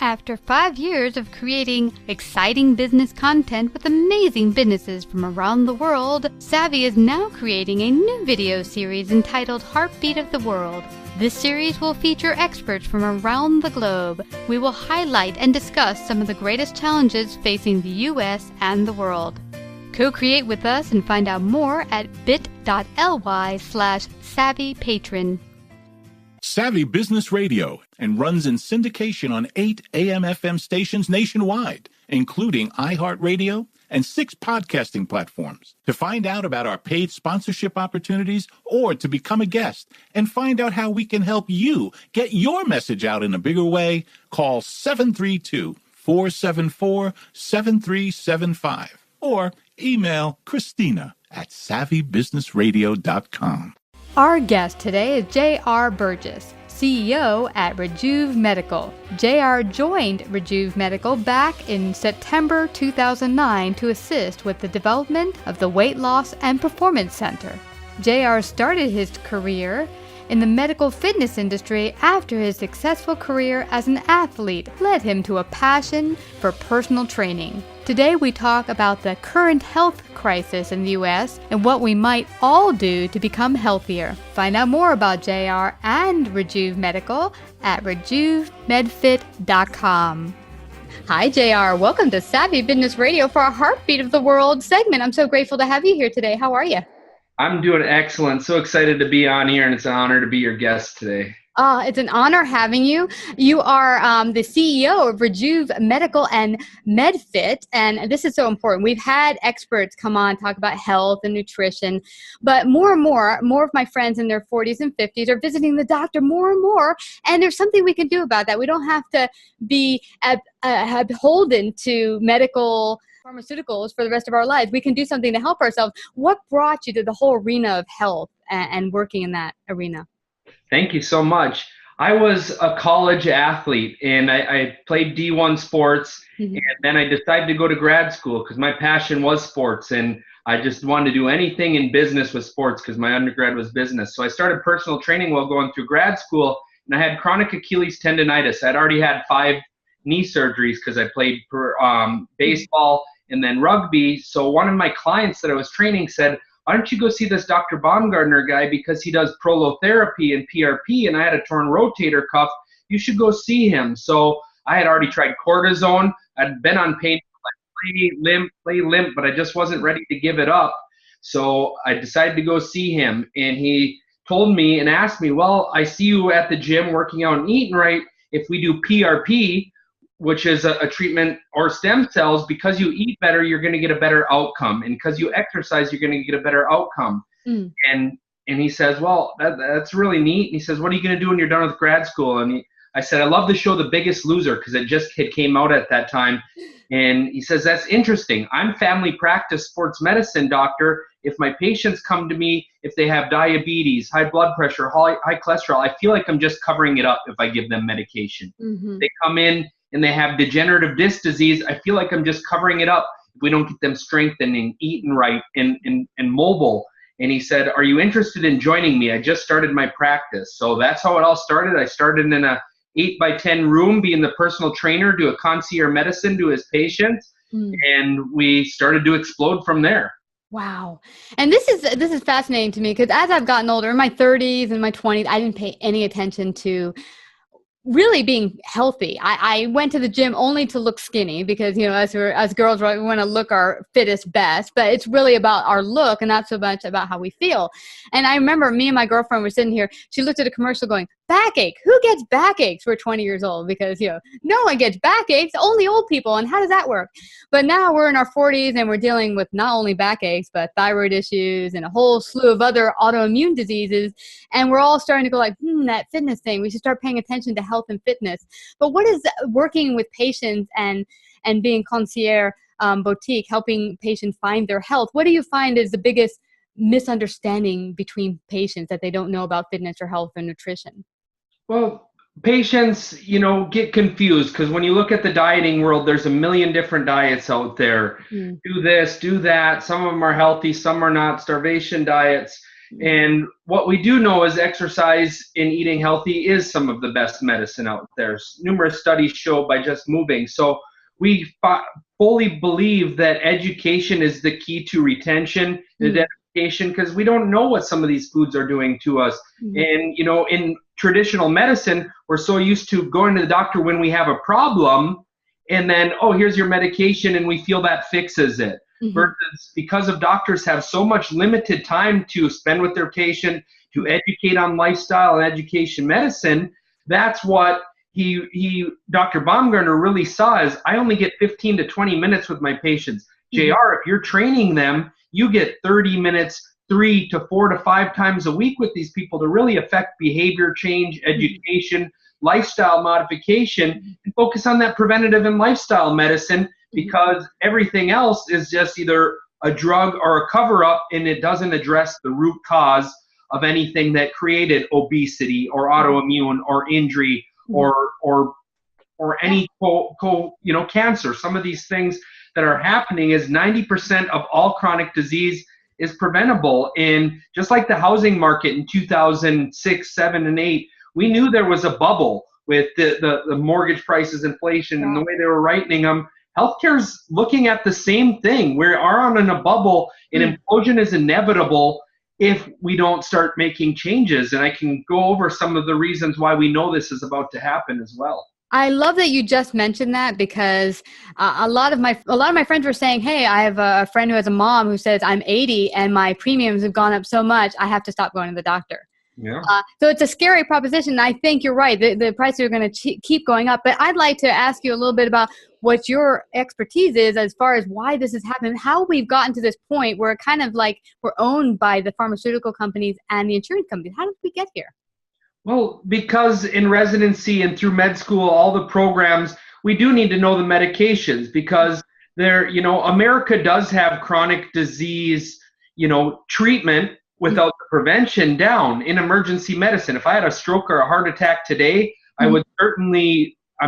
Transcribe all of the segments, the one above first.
After 5 years of creating exciting business content with amazing businesses from around the world, Savvy is now creating a new video series entitled Heartbeat of the World. This series will feature experts from around the globe. We will highlight and discuss some of the greatest challenges facing the U.S. and the world. Co-create with us and find out more at bit.ly/savvypatron. Savvy Business Radio and runs in syndication on 8 AM/FM stations nationwide, including iHeartRadio and 6 podcasting platforms. To find out about our paid sponsorship opportunities or to become a guest and find out how we can help you get your message out in a bigger way, call 732-474-7375 or email Christina@savvybusinessradio.com. Our guest today is J.R. Burgess, CEO at Rejuv Medical. J.R. joined Rejuv Medical back in September 2009 to assist with the development of the Weight Loss and Performance Center. J.R. started his career in the medical fitness industry after his successful career as an athlete led him to a passion for personal training. Today we talk about the current health crisis in the U.S. and what we might all do to become healthier. Find out more about JR and Rejuv Medical at rejuvmedfit.com. Hi, JR. Welcome to Savvy Business Radio for our Heartbeat of the World segment. I'm so grateful to have you here today. How are you? I'm doing excellent. So excited to be on here, and it's an honor to be your guest today. It's an honor having you. You are the CEO of Rejuv Medical and MedFit, and this is so important. We've had experts come on talk about health and nutrition, but more and more of my friends in their 40s and 50s are visiting the doctor more and more, and there's something we can do about that. We don't have to be beholden to medical pharmaceuticals for the rest of our lives. We can do something to help ourselves. What brought you to the whole arena of health and working in that arena? Thank you so much. I was a college athlete, and I played D1 sports, and then I decided to go to grad school because my passion was sports, and I just wanted to do anything in business with sports because my undergrad was business. So I started personal training while going through grad school, and I had chronic Achilles tendonitis. I'd already had 5 knee surgeries because I played baseball and then rugby. So one of my clients that I was training said, "Why don't you go see this Dr. Baumgartner guy because he does prolotherapy and PRP, and I had a torn rotator cuff. You should go see him." So I had already tried cortisone. I'd been on pain, play limp, but I just wasn't ready to give it up. So I decided to go see him, and he told me and asked me, "Well, I see you at the gym working out and eating right. If we do PRP, which is a treatment, or stem cells, because you eat better, you're going to get a better outcome. And because you exercise, you're going to get a better outcome." And he says, "Well, that's really neat." And he says, "What are you going to do when you're done with grad school?" And I said, "I love the show The Biggest Loser," because it just came out at that time. And he says, "That's interesting. I'm family practice sports medicine doctor. If my patients come to me, if they have diabetes, high blood pressure, high cholesterol, I feel like I'm just covering it up if I give them medication. They come in and they have degenerative disc disease, I feel like I'm just covering it up if we don't get them strengthening, eating right, and mobile." And he said, "Are you interested in joining me? I just started my practice." So that's how it all started. I started in a 8x10 room, being the personal trainer, do a concierge medicine to his patients, and we started to explode from there. Wow. And this is fascinating to me because as I've gotten older, in my 30s and my 20s, I didn't pay any attention to really being healthy. I went to the gym only to look skinny because, as girls, right, we want to look our fittest best, but it's really about our look and not so much about how we feel. And I remember me and my girlfriend were sitting here. She looked at a commercial going, "Backache. Who gets backaches?" We're 20 years old because, no one gets backaches, only old people. And how does that work? But now we're in our 40s and we're dealing with not only backaches, but thyroid issues and a whole slew of other autoimmune diseases. And we're all starting to go like, that fitness thing, we should start paying attention to health and fitness. But what is working with patients and being concierge boutique, helping patients find their health? What do you find is the biggest misunderstanding between patients that they don't know about fitness or health and nutrition? Well, patients, get confused because when you look at the dieting world, there's a million different diets out there. Do this, do that. Some of them are healthy, some are not. Starvation diets. And what we do know is exercise and eating healthy is some of the best medicine out there. Numerous studies show by just moving. So we fully believe that education is the key to retention, identification, because we don't know what some of these foods are doing to us. And, you know, in traditional medicine, we're so used to going to the doctor when we have a problem, and then, oh, here's your medication, and we feel that fixes it. Versus because of doctors have so much limited time to spend with their patient, to educate on lifestyle and education medicine, that's what Dr. Baumgartner really saw is I only get 15 to 20 minutes with my patients. JR, if you're training them, you get 30 minutes 3 to 4 to 5 times a week with these people to really affect behavior change, education, lifestyle modification, and focus on that preventative and lifestyle medicine, because everything else is just either a drug or a cover-up, and it doesn't address the root cause of anything that created obesity or autoimmune or injury or any cancer. Some of these things that are happening is 90% of all chronic disease is preventable. And just like the housing market in 2006, 7, and 8, we knew there was a bubble with the mortgage prices, inflation, and the way they were writing them. Healthcare's looking at the same thing. We are on a bubble, and implosion is inevitable if we don't start making changes. And I can go over some of the reasons why we know this is about to happen as well. I love that you just mentioned that, because a lot of my friends were saying, hey, I have a friend who has a mom who says, I'm 80 and my premiums have gone up so much, I have to stop going to the doctor. Yeah. So it's a scary proposition. I think you're right. The prices are going to keep going up. But I'd like to ask you a little bit about what your expertise is as far as why this is happening, how we've gotten to this point where kind of like we're owned by the pharmaceutical companies and the insurance companies. How did we get here? Well, because in residency and through med school, all the programs, we do need to know the medications, because America does have chronic disease, treatment without the prevention down in emergency medicine. If I had a stroke or a heart attack today, I'm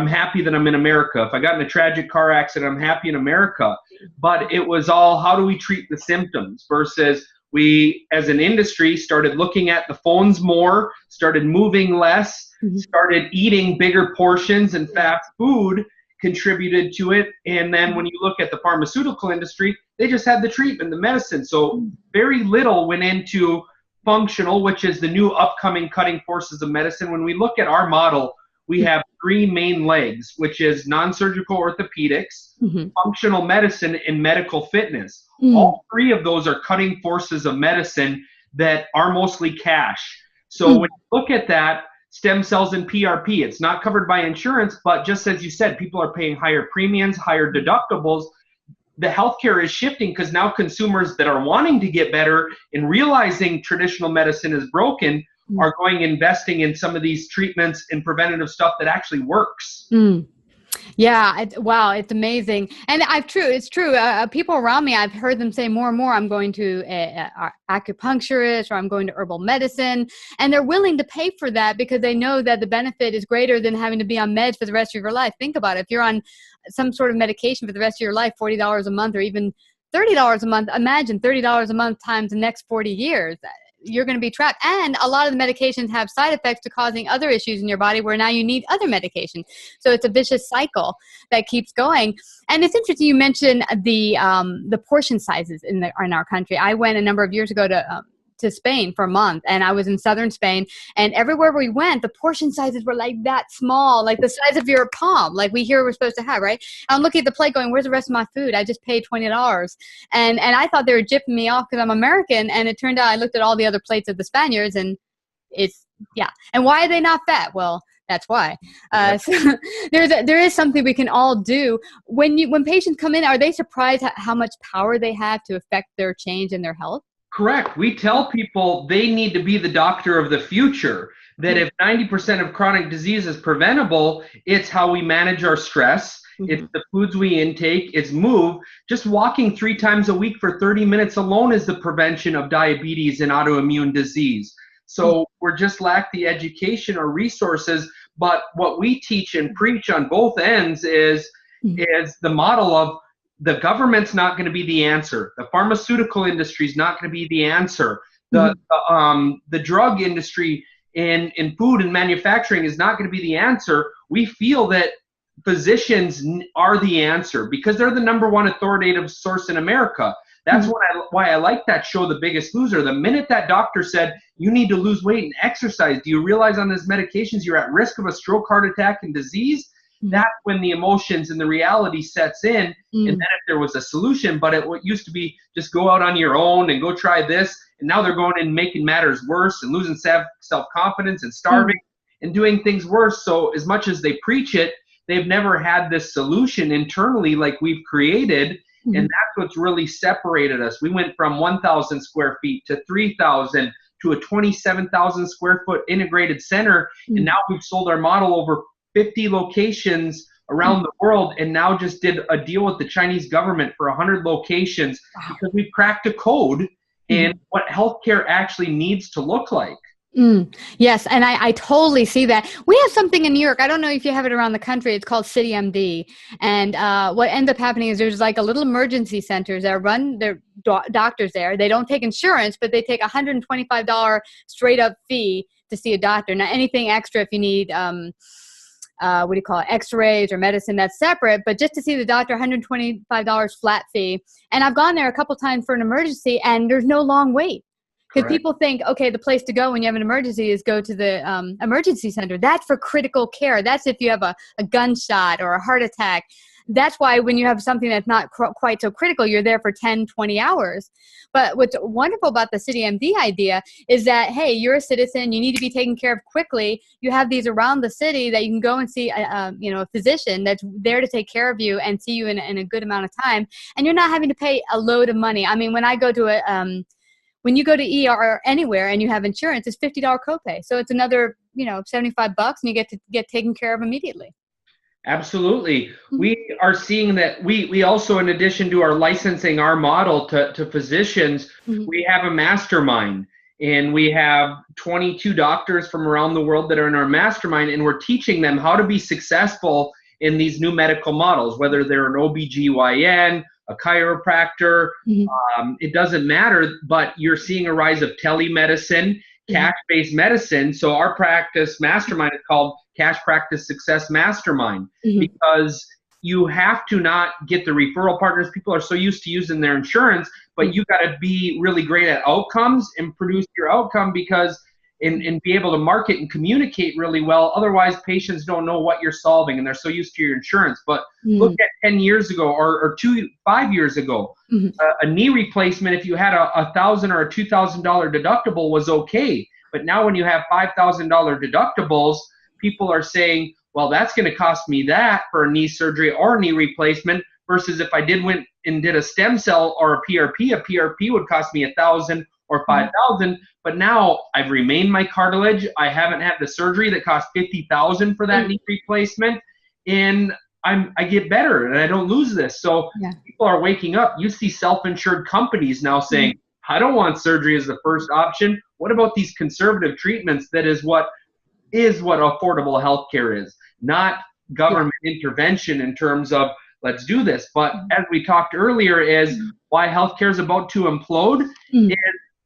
happy that I'm in America. If I got in a tragic car accident, I'm happy in America. But it was all, how do we treat the symptoms, versus we, as an industry, started looking at the phones more, started moving less, started eating bigger portions, and fast food contributed to it. And then when you look at the pharmaceutical industry, they just had the treatment, the medicine. So very little went into functional, which is the new upcoming cutting forces of medicine. When we look at our model, we have 3 main legs, which is non-surgical orthopedics, functional medicine, and medical fitness. All 3 of those are cutting forces of medicine that are mostly cash. So when you look at that, stem cells and PRP, it's not covered by insurance, but just as you said, people are paying higher premiums, higher deductibles. The healthcare is shifting because now consumers that are wanting to get better and realizing traditional medicine is broken are investing in some of these treatments and preventative stuff that actually works. Yeah. Wow. It's amazing. And it's true. People around me, I've heard them say more and more, I'm going to acupuncturist, or I'm going to herbal medicine. And they're willing to pay for that because they know that the benefit is greater than having to be on meds for the rest of your life. Think about it. If you're on some sort of medication for the rest of your life, $40 a month, or even $30 a month, imagine $30 a month times the next 40 years. You're going to be trapped. And a lot of the medications have side effects to causing other issues in your body where now you need other medication. So it's a vicious cycle that keeps going. And it's interesting you mentioned the portion sizes in our country. I went a number of years ago to Spain for a month, and I was in southern Spain, and everywhere we went, the portion sizes were like that small, like the size of your palm, like we here we're supposed to have, right? I'm looking at the plate going, where's the rest of my food? I just paid $20. And I thought they were gypping me off because I'm American, and it turned out I looked at all the other plates of the Spaniards, and and why are they not fat? Well, that's why. So there is something we can all do. When patients come in, are they surprised at how much power they have to affect their change in their health? Correct. We tell people they need to be the doctor of the future, that if 90% of chronic disease is preventable, it's how we manage our stress, it's the foods we intake, it's move. Just walking 3 times a week for 30 minutes alone is the prevention of diabetes and autoimmune disease. So we're just lack the education or resources, but what we teach and preach on both ends is the model of the government's not going to be the answer. The pharmaceutical industry is not going to be the answer. The drug industry in food and manufacturing is not going to be the answer. We feel that physicians are the answer because they're the number one authoritative source in America. That's why I like that show, The Biggest Loser. The minute that doctor said, you need to lose weight and exercise, do you realize on these medications you're at risk of a stroke, heart attack, and disease? That's when the emotions and the reality sets in. And then if there was a solution, but it used to be just go out on your own and go try this. And now they're going and making matters worse and losing self-confidence and starving and doing things worse. So as much as they preach it, they've never had this solution internally like we've created. And that's what's really separated us. We went from 1,000 square feet to 3,000 to a 27,000 square foot integrated center. And now we've sold our model over 50 locations around the world, and now just did a deal with the Chinese government for 100 locations because we've cracked a code in what healthcare actually needs to look like. Yes, and I totally see that. We have something in New York. I don't know if you have it around the country. It's called City MD. And what ends up happening is there's like a little emergency centers that run their doctors there. They don't take insurance, but they take $125 straight up fee to see a doctor. Now, anything extra if you need what do you call it, x-rays or medicine, that's separate, but just to see the doctor, $125 flat fee. And I've gone there a couple times for an emergency, and there's no long wait. Because people think, okay, the place to go when you have an emergency is go to the emergency center. That's for critical care. That's if you have a gunshot or a heart attack. That's why when you have something that's not quite so critical, you're there for 10, 20 hours. But what's wonderful about the City MD idea is that, hey, you're a citizen, you need to be taken care of quickly. You have these around the city that you can go and see a physician that's there to take care of you and see you in a good amount of time. And you're not having to pay a load of money. I mean, when I go to when you go to ER anywhere and you have insurance, it's $50 copay. So it's another, $75 and you get to get taken care of immediately. Absolutely. We are seeing that we also, in addition to our licensing our model to physicians, we have a mastermind, and we have 22 doctors from around the world that are in our mastermind, and we're teaching them how to be successful in these new medical models, whether they're an OBGYN, a chiropractor, it doesn't matter, but you're seeing a rise of telemedicine, cash-based medicine. So our practice mastermind is called Cash Practice Success Mastermind, because you have to not get the referral partners. People are so used to using their insurance, but you got to be really great at outcomes and produce your outcome and be able to market and communicate really well. Otherwise, patients don't know what you're solving, and they're so used to your insurance. But look at 10 years ago or 5 years ago, a knee replacement, if you had a $1,000 or a $2,000 deductible, was okay. But now when you have $5,000 deductibles, people are saying, well, that's going to cost me that for a knee surgery or a knee replacement, versus if I went and did a stem cell or a PRP would cost me $1,000 or $5,000. But now I've remained my cartilage. I haven't had the surgery that cost $50,000 for that knee replacement, and I get better and I don't lose this. So people are waking up. You see self-insured companies now saying, I don't want surgery as the first option. What about these conservative treatments? That is what affordable healthcare is, not government intervention in terms of let's do this. But as we talked earlier, is why healthcare is about to implode. Is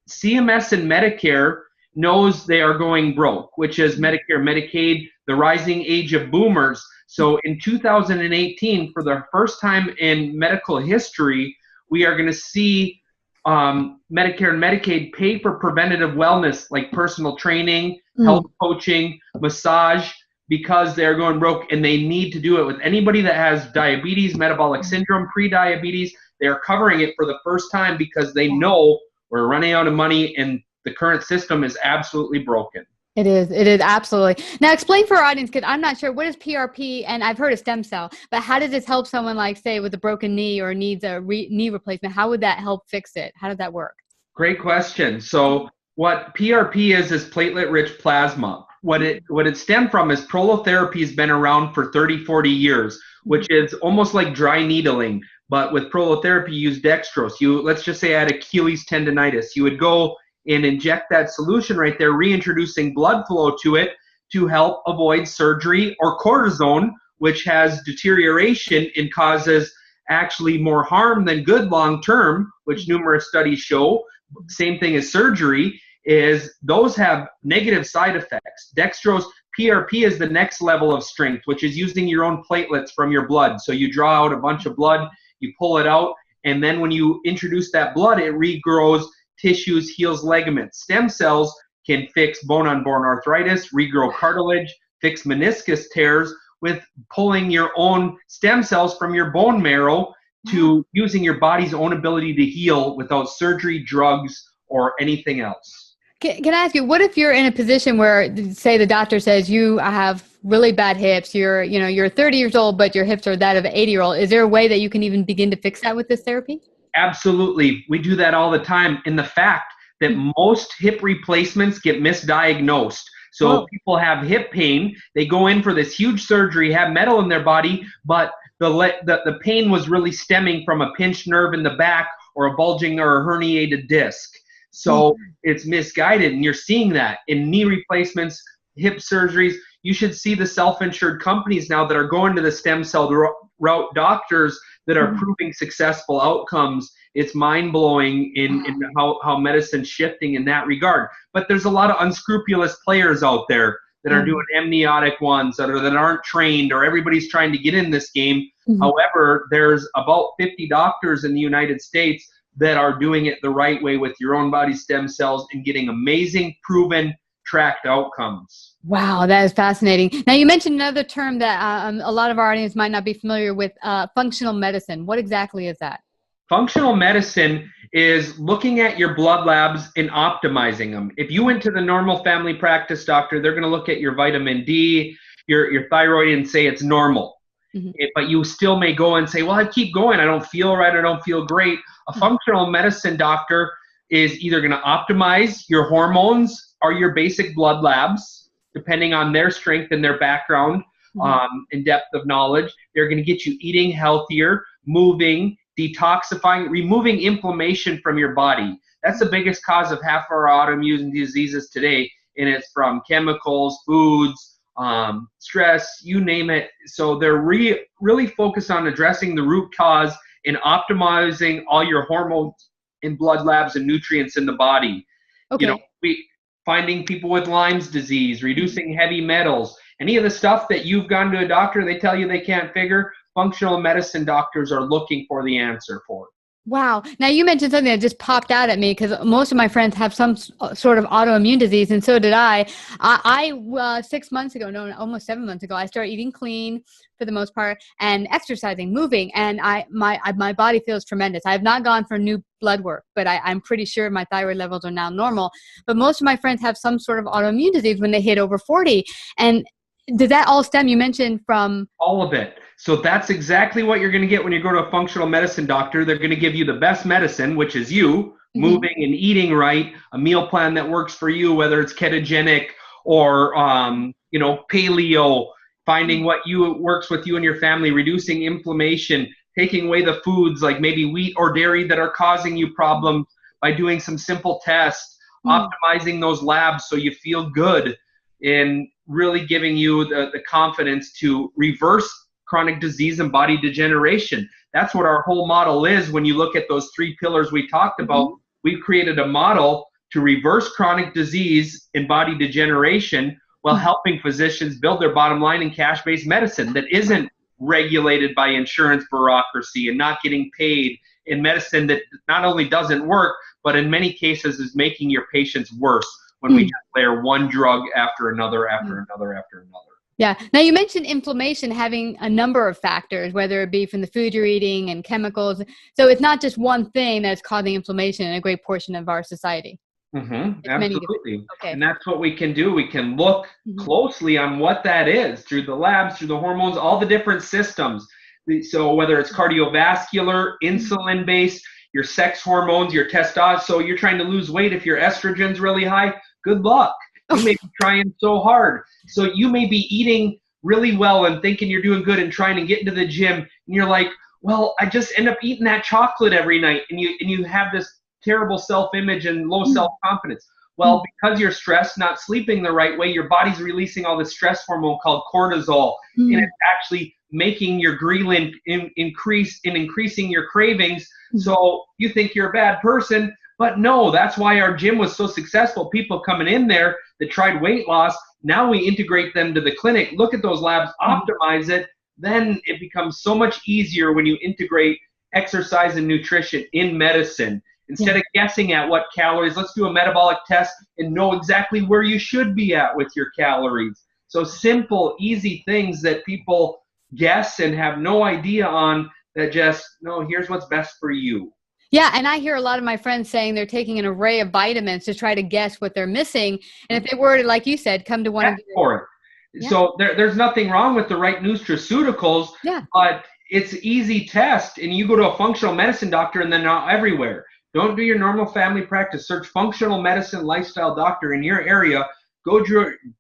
CMS and Medicare knows they are going broke, which is Medicare, Medicaid, the rising age of boomers. So in 2018, for the first time in medical history, we are going to see Medicare and Medicaid pay for preventative wellness like personal training, health coaching, massage, because they're going broke, and they need to do it with anybody that has diabetes, metabolic syndrome, pre-diabetes. They're covering it for the first time because they know we're running out of money and the current system is absolutely broken. It is absolutely. Now explain for our audience, because I'm not sure, what is PRP, and I've heard of stem cell, but how does this help someone, like say with a broken knee or needs a knee replacement? How would that help fix it? How does that work? Great question. So what PRP is platelet-rich plasma. What it stemmed from is prolotherapy has been around for 30, 40 years, which is almost like dry needling. But with prolotherapy, you use dextrose. Let's just say I had Achilles tendonitis. You would go and inject that solution right there, reintroducing blood flow to it to help avoid surgery, or cortisone, which has deterioration and causes actually more harm than good long term, which numerous studies show. same thing as surgery, is those have negative side effects. Dextrose PRP is the next level of strength, which is using your own platelets from your blood. So you draw out a bunch of blood, you pull it out, and then when you introduce that blood, it regrows tissues, heals ligaments. Stem cells can fix bone-on-bone arthritis, regrow cartilage, fix meniscus tears with pulling your own stem cells from your bone marrow to using your body's own ability to heal without surgery, drugs, or anything else. Can I ask you, what if you're in a position where, say, the doctor says you have really bad hips, you're 30 years old, but your hips are that of an 80-year-old. Is there a way that you can even begin to fix that with this therapy? Absolutely. We do that all the time. And the fact that most hip replacements get misdiagnosed. So people have hip pain, they go in for this huge surgery, have metal in their body, but the pain was really stemming from a pinched nerve in the back or a bulging or a herniated disc. So it's misguided, and you're seeing that in knee replacements, hip surgeries. You should see the self-insured companies now that are going to the stem cell route, doctors that are proving successful outcomes. It's mind-blowing in how medicine's shifting in that regard. But there's a lot of unscrupulous players out there that are doing amniotic ones that aren't trained, or everybody's trying to get in this game. However, there's about 50 doctors in the United States that are doing it the right way with your own body stem cells and getting amazing, proven, tracked outcomes. Wow, that is fascinating. Now, you mentioned another term that a lot of our audience might not be familiar with, functional medicine. What exactly is that? Functional medicine is looking at your blood labs and optimizing them. If you went to the normal family practice doctor, they're going to look at your vitamin D, your thyroid, and say it's normal. But you still may go and say, well, I keep going. I don't feel right. I don't feel great. A functional medicine doctor is either going to optimize your hormones or your basic blood labs, depending on their strength and their background and depth of knowledge. They're going to get you eating healthier, moving, detoxifying, removing inflammation from your body. That's the biggest cause of half our autoimmune diseases today, and it's from chemicals, foods, stress, you name it. So they're really focused on addressing the root cause and optimizing all your hormones and blood labs and nutrients in the body. Finding people with Lyme's disease, reducing heavy metals, any of the stuff that you've gone to a doctor, they tell you they can't figure, functional medicine doctors are looking for the answer for it. Wow. Now, you mentioned something that just popped out at me, because most of my friends have some sort of autoimmune disease, and so did I. I 6 months ago, no, almost 7 months ago, I started eating clean for the most part and exercising, moving, and my body feels tremendous. I have not gone for new blood work, but I'm pretty sure my thyroid levels are now normal. But most of my friends have some sort of autoimmune disease when they hit over 40. And does that all stem, you mentioned, from? All of it. So that's exactly what you're going to get when you go to a functional medicine doctor. They're going to give you the best medicine, which is you, moving and eating right, a meal plan that works for you, whether it's ketogenic or, paleo, finding what works with you and your family, reducing inflammation, taking away the foods like maybe wheat or dairy that are causing you problems by doing some simple tests, optimizing those labs so you feel good, and really giving you the confidence to reverse chronic disease and body degeneration. That's what our whole model is. When you look at those 3 pillars we talked about, we've created a model to reverse chronic disease and body degeneration while helping physicians build their bottom line in cash-based medicine that isn't regulated by insurance bureaucracy and not getting paid, in medicine that not only doesn't work, but in many cases is making your patients worse when we just layer one drug after another, after another, after another. Yeah. Now, you mentioned inflammation having a number of factors, whether it be from the food you're eating and chemicals. So it's not just one thing that's causing inflammation in a great portion of our society. Absolutely. Okay. And that's what we can do. We can look closely on what that is through the labs, through the hormones, all the different systems. So whether it's cardiovascular, insulin-based, your sex hormones, your testosterone. So you're trying to lose weight. If your estrogen's really high, good luck. You may be trying so hard. So you may be eating really well and thinking you're doing good and trying to get into the gym. And you're like, well, I just end up eating that chocolate every night. And you have this terrible self-image and low self-confidence. Well, because you're stressed, not sleeping the right way, your body's releasing all this stress hormone called cortisol. And it's actually making your ghrelin increase and increasing your cravings. So you think you're a bad person, But no, that's why our gym was so successful. People coming in there that tried weight loss, now we integrate them to the clinic, look at those labs, optimize it. Then it becomes so much easier when you integrate exercise and nutrition in medicine. Instead of guessing at what calories, let's do a metabolic test and know exactly where you should be at with your calories. So simple, easy things that people guess and have no idea on, that just, no, here's what's best for you. Yeah, and I hear a lot of my friends saying they're taking an array of vitamins to try to guess what they're missing. And if they were to, like you said, come to one of your... So there's nothing wrong with the right nutraceuticals, but it's easy test, and you go to a functional medicine doctor and then not everywhere. Don't do your normal family practice. Search functional medicine lifestyle doctor in your area.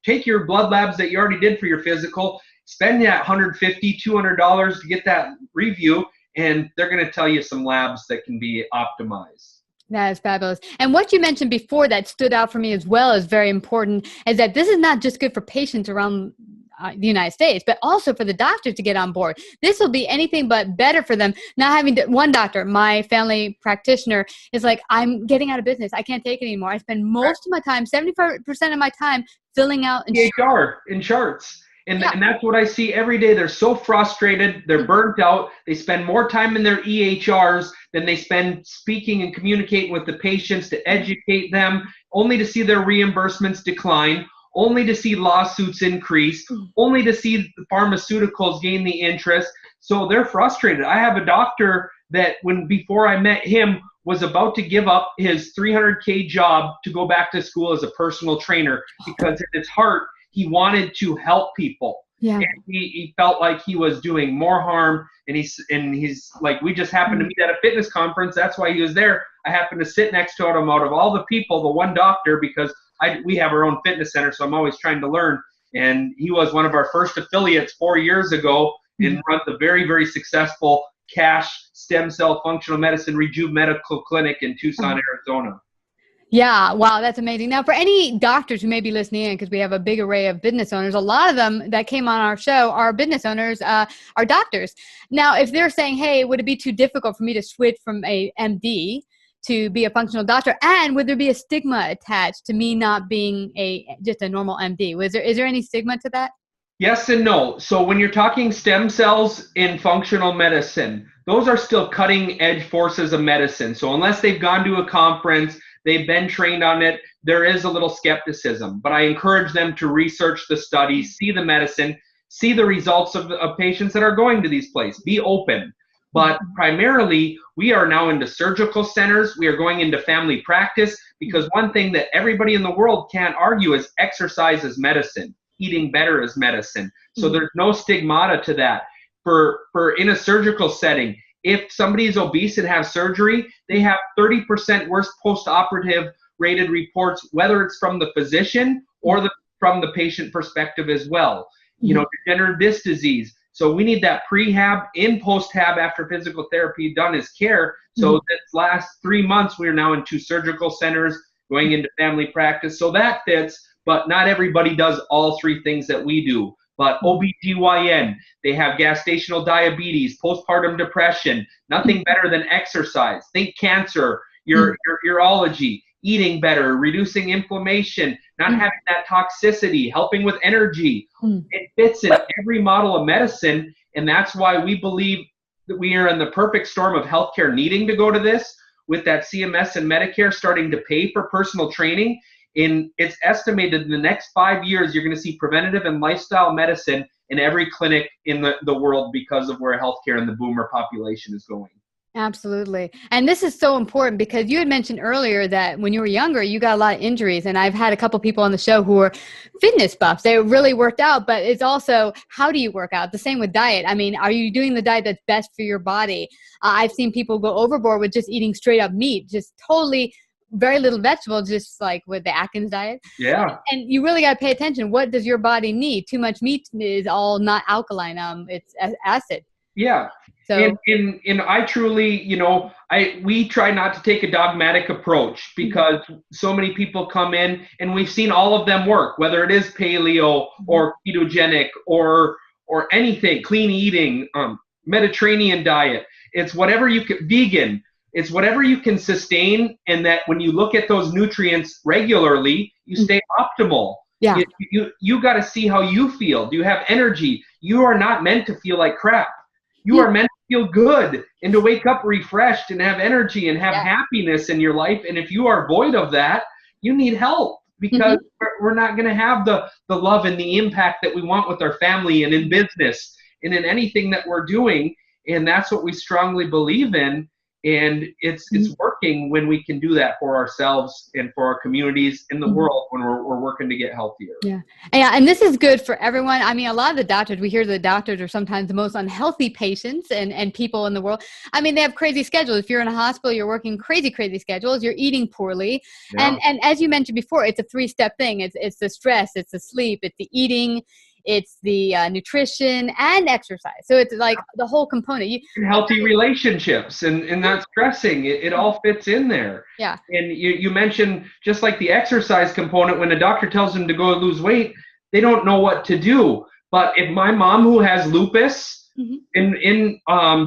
Take your blood labs that you already did for your physical, spend that $150, $200 to get that review, and they're going to tell you some labs that can be optimized. That is fabulous. And what you mentioned before that stood out for me as well is very important, is that this is not just good for patients around the United States, but also for the doctors to get on board. This will be anything but better for them. Not having one doctor, my family practitioner, is like, I'm getting out of business. I can't take it anymore. I spend most of my time, 75% of my time, filling out EHR in charts. And that's what I see every day. They're so frustrated. They're burnt out. They spend more time in their EHRs than they spend speaking and communicating with the patients to educate them, only to see their reimbursements decline, only to see lawsuits increase, only to see the pharmaceuticals gain the interest. So they're frustrated. I have a doctor that before I met him was about to give up his $300K job to go back to school as a personal trainer, because in his heart, he wanted to help people. Yeah. And he felt like he was doing more harm. And he's like, we just happened to meet at a fitness conference. That's why he was there. I happened to sit next to him out of all the people, the one doctor, because we have our own fitness center, so I'm always trying to learn. And he was one of our first affiliates 4 years ago and runs a very, very successful cash stem cell functional medicine Rejuv medical clinic in Tucson, Arizona. Yeah, wow, that's amazing. Now, for any doctors who may be listening in, because we have a big array of business owners, a lot of them that came on our show are business owners, are doctors. Now, if they're saying, hey, would it be too difficult for me to switch from a MD to be a functional doctor? And would there be a stigma attached to me not being just a normal MD? Is there any stigma to that? Yes and no. So when you're talking stem cells in functional medicine, those are still cutting edge forces of medicine. So unless they've gone to a conference, they've been trained on it, there is a little skepticism. But I encourage them to research the study, see the medicine, see the results of patients that are going to these places. Be open. But primarily, we are now into surgical centers. We are going into family practice, because one thing that everybody in the world can't argue is exercise is medicine. Eating better is medicine. So there's no stigmata to that. For in a surgical setting, if somebody is obese and has surgery, they have 30% worse post-operative rated reports, whether it's from the physician or from the patient perspective as well. You know, degenerative disc disease. So we need that prehab in post-hab after physical therapy done as care. So this last 3 months, we are now in 2 surgical centers, going into family practice. So that fits, but not everybody does all 3 things that we do. But OBGYN, they have gestational diabetes, postpartum depression, nothing better than exercise. Think cancer, your urology, eating better, reducing inflammation, not having that toxicity, helping with energy. It fits in every model of medicine, and that's why we believe that we are in the perfect storm of healthcare needing to go to this, with that CMS and Medicare starting to pay for personal training. It's estimated in the next 5 years, you're going to see preventative and lifestyle medicine in every clinic in the world, because of where healthcare and the boomer population is going. Absolutely. And this is so important, because you had mentioned earlier that when you were younger, you got a lot of injuries. And I've had a couple people on the show who are fitness buffs. They really worked out, but it's also, how do you work out? The same with diet. I mean, are you doing the diet that's best for your body? I've seen people go overboard with just eating straight up meat, just totally very little vegetables, just like with the Atkins diet. Yeah. And you really got to pay attention. What does your body need? Too much meat is all not alkaline. It's acid. Yeah. So I truly, we try not to take a dogmatic approach, because so many people come in and we've seen all of them work, whether it is paleo or ketogenic or anything, clean eating, Mediterranean diet. It's whatever you can, vegan. It's whatever you can sustain, and that when you look at those nutrients regularly, you stay optimal. Yeah. You got to see how you feel. Do you have energy? You are not meant to feel like crap. You are meant to feel good and to wake up refreshed and have energy and have happiness in your life. And if you are void of that, you need help, because we're not going to have the love and the impact that we want with our family and in business and in anything that we're doing. And that's what we strongly believe in. And it's working when we can do that for ourselves and for our communities in the world, when we're working to get healthier. Yeah. And this is good for everyone. I mean, a lot of the doctors, we hear the doctors are sometimes the most unhealthy patients and people in the world. I mean, they have crazy schedules. If you're in a hospital, you're working crazy schedules. You're eating poorly. Yeah. And as you mentioned before, it's a 3-step thing. It's the stress, it's the sleep, it's the eating, it's the nutrition and exercise. So it's like the whole component. Healthy relationships and not stressing. It all fits in there. Yeah. And you mentioned just like the exercise component, when a doctor tells them to go lose weight, they don't know what to do. But if my mom, who has lupus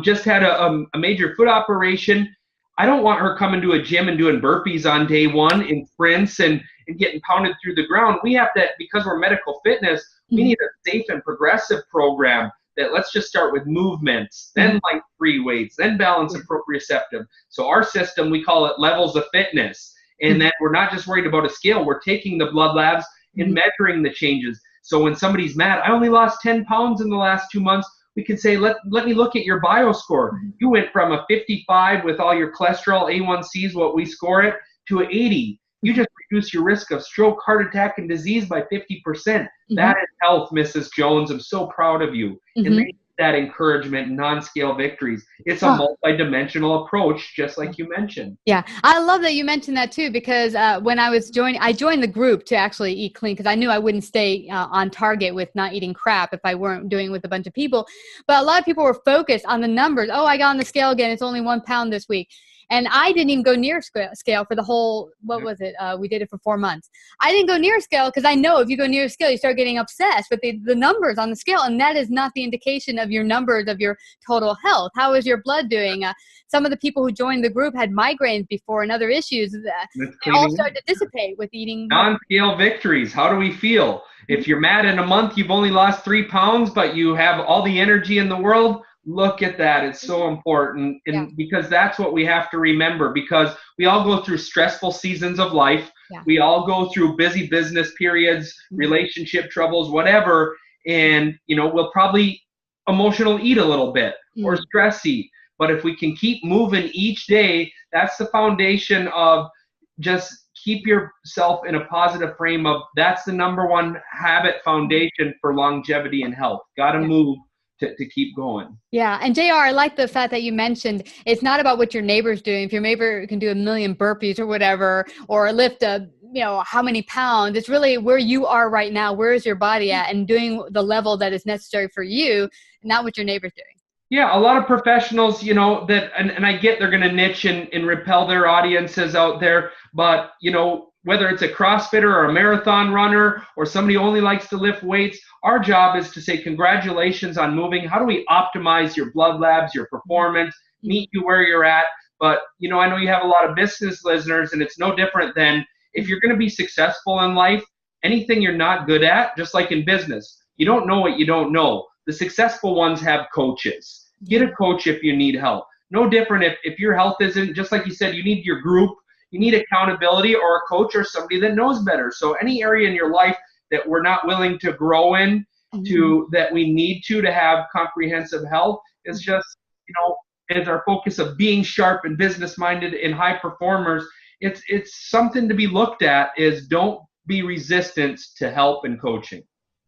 just had a major foot operation, I don't want her coming to a gym and doing burpees on day one and sprints and getting pounded through the ground. We have to, because we're medical fitness, we need a safe and progressive program that let's just start with movements, then light free weights, then balance and proprioceptive. So our system, we call it levels of fitness. And then we're not just worried about a scale. We're taking the blood labs and measuring the changes. So when somebody's mad, I only lost 10 pounds in the last 2 months, we can say, let me look at your bio score. You went from a 55 with all your cholesterol, A1Cs, what we score it, to an 80. You just reduce your risk of stroke, heart attack, and disease by 50%. That is health, Mrs. Jones. I'm so proud of you. And they need that encouragement, non-scale victories. It's a multi-dimensional approach, just like you mentioned. Yeah, I love that you mentioned that too, because when I joined the group to actually eat clean, because I knew I wouldn't stay on target with not eating crap if I weren't doing it with a bunch of people. But a lot of people were focused on the numbers. Oh, I got on the scale again. It's only 1 pound this week. And I didn't even go near scale for the whole, what was it? We did it for 4 months. I didn't go near scale because I know if you go near scale, you start getting obsessed with the numbers on the scale. And that is not the indication of your numbers of your total health. How is your blood doing? Some of the people who joined the group had migraines before and other issues. They all started to dissipate with eating. Non-scale victories. How do we feel? If you're mad in a month, you've only lost 3 pounds, but you have all the energy in the world. Look at that. It's so important. And because that's what we have to remember, because we all go through stressful seasons of life. Yeah. We all go through busy business periods, relationship troubles, whatever. And, we'll probably emotional eat a little bit or stress eat. But if we can keep moving each day, that's the foundation of just keep yourself in a positive frame of, that's the number one habit foundation for longevity and health. Got to move to keep going. Yeah. And JR, I like the fact that you mentioned it's not about what your neighbor's doing. If your neighbor can do 1 million burpees or whatever, or lift how many pounds, it's really where you are right now. Where is your body at, and doing the level that is necessary for you, not what your neighbor's doing. Yeah, a lot of professionals, that, and I get they're going to niche and repel their audiences out there, but, whether it's a CrossFitter or a marathon runner or somebody who only likes to lift weights, our job is to say, congratulations on moving. How do we optimize your blood labs, your performance, meet you where you're at? But, I know you have a lot of business listeners, and it's no different than if you're going to be successful in life, anything you're not good at, just like in business, you don't know what you don't know. The successful ones have coaches. Get a coach if you need help. No different if your health isn't, just like you said, you need your group. You need accountability or a coach or somebody that knows better. So any area in your life that we're not willing to grow in, that we need to have comprehensive health, is just, as our focus of being sharp and business-minded and high performers, it's something to be looked at, is don't be resistant to help and coaching.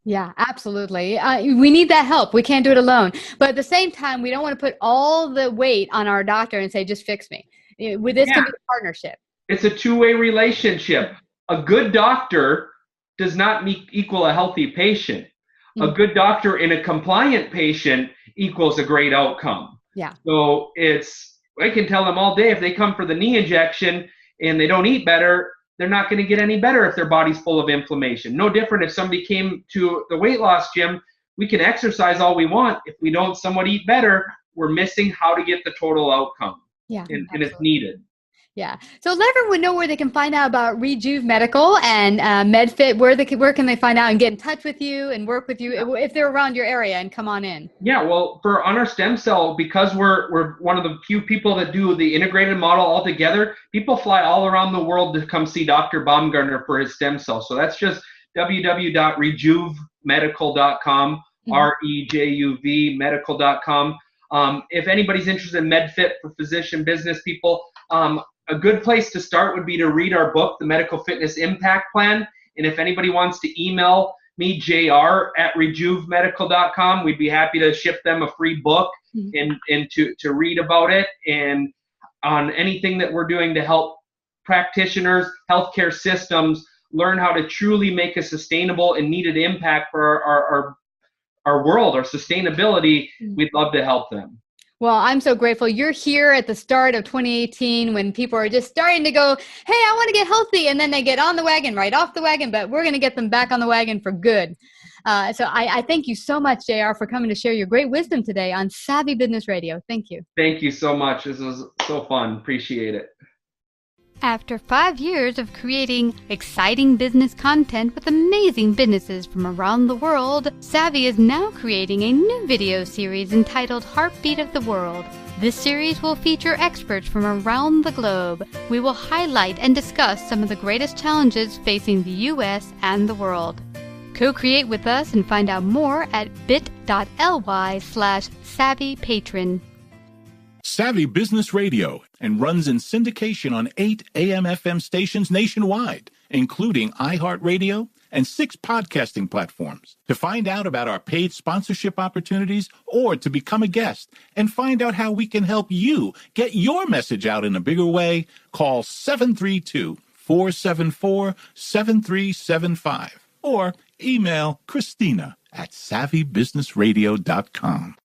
Yeah, absolutely. We need that help. We can't do it alone. But at the same time, we don't want to put all the weight on our doctor and say, just fix me. With this can be a partnership. It's a two-way relationship. A good doctor does not equal a healthy patient. A good doctor and a compliant patient equals a great outcome. Yeah. So I can tell them all day, if they come for the knee injection and they don't eat better, they're not going to get any better if their body's full of inflammation. No different if somebody came to the weight loss gym. We can exercise all we want. If we don't somewhat eat better, we're missing how to get the total outcome. Yeah. and it's Absolutely. needed. Yeah. So let everyone know where they can find out about Rejuv Medical and MedFit. Where can they find out and get in touch with you and work with you if they're around your area and come on in? Yeah, well, on our stem cell, because we're one of the few people that do the integrated model altogether, people fly all around the world to come see Dr. Baumgartner for his stem cell. So that's just www.rejuvmedical.com, REJUV medical.com. If anybody's interested in MedFit for physician business people, a good place to start would be to read our book, The Medical Fitness Impact Plan. And if anybody wants to email me, jr@rejuvmedical.com, we'd be happy to ship them a free book and to read about it and on anything that we're doing to help practitioners, healthcare systems learn how to truly make a sustainable and needed impact for our world, our sustainability. We'd love to help them. Well, I'm so grateful you're here at the start of 2018 when people are just starting to go, hey, I want to get healthy. And then they get on the wagon, right off the wagon, but we're going to get them back on the wagon for good. So I thank you so much, JR, for coming to share your great wisdom today on Savvy Business Radio. Thank you. Thank you so much. This was so fun. Appreciate it. After 5 years of creating exciting business content with amazing businesses from around the world, Savvy is now creating a new video series entitled Heartbeat of the World. This series will feature experts from around the globe. We will highlight and discuss some of the greatest challenges facing the U.S. and the world. Co-create with us and find out more at bit.ly/savvypatron. Savvy Business Radio and runs in syndication on 8 AM/FM stations nationwide, including iHeartRadio and 6 podcasting platforms. To find out about our paid sponsorship opportunities or to become a guest and find out how we can help you get your message out in a bigger way, call 732-474-7375 or email Christina@savvybusinessradio.com.